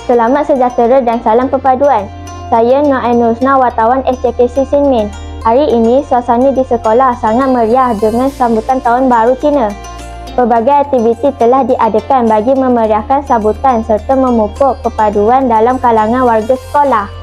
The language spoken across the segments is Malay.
Selamat sejahtera dan salam perpaduan. Saya Nur Ainusna, wartawan SJKC Xinmin. Hari ini suasana di sekolah sangat meriah dengan sambutan Tahun Baru Cina. Pelbagai aktiviti telah diadakan bagi memeriahkan sambutan serta memupuk perpaduan dalam kalangan warga sekolah.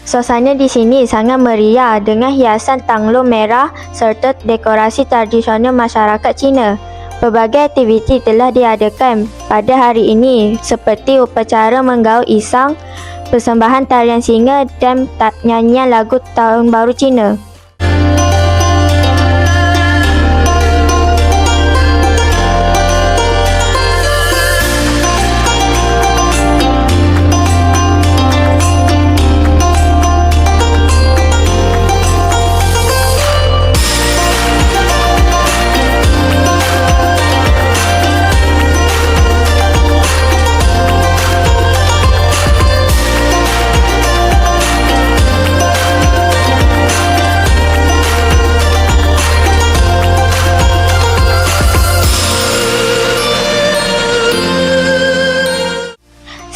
Suasana di sini sangat meriah dengan hiasan tanglo merah serta dekorasi tradisional masyarakat Cina. Pelbagai aktiviti telah diadakan pada hari ini seperti upacara menggaul isang, persembahan tarian singa dan nyanyian lagu Tahun Baru Cina.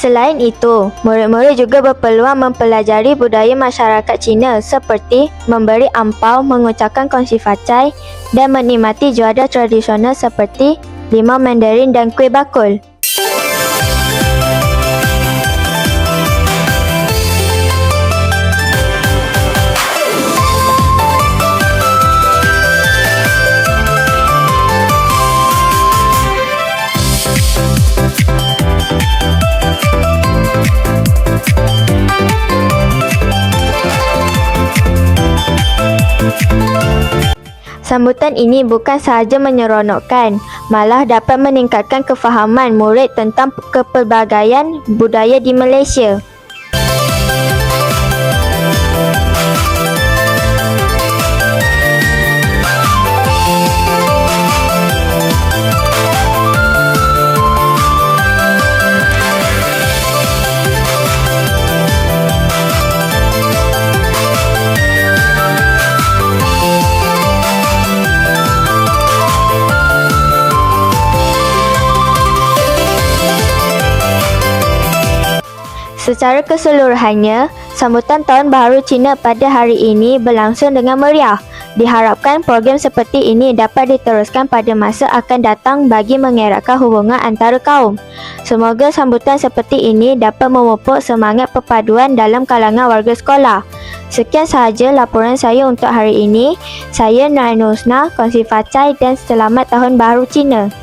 Selain itu, murid-murid juga berpeluang mempelajari budaya masyarakat Cina seperti memberi ampau, mengucapkan kongsi facai dan menikmati juadah tradisional seperti limau mandarin dan kuih bakul. Sambutan ini bukan sahaja menyeronokkan, malah dapat meningkatkan kefahaman murid tentang kepelbagaian budaya di Malaysia. Secara keseluruhannya, sambutan Tahun Baru Cina pada hari ini berlangsung dengan meriah. Diharapkan program seperti ini dapat diteruskan pada masa akan datang bagi mengeratkan hubungan antara kaum. Semoga sambutan seperti ini dapat memupuk semangat perpaduan dalam kalangan warga sekolah. Sekian sahaja laporan saya untuk hari ini. Saya Nur Ainusna, kongsi facai dan selamat Tahun Baru Cina.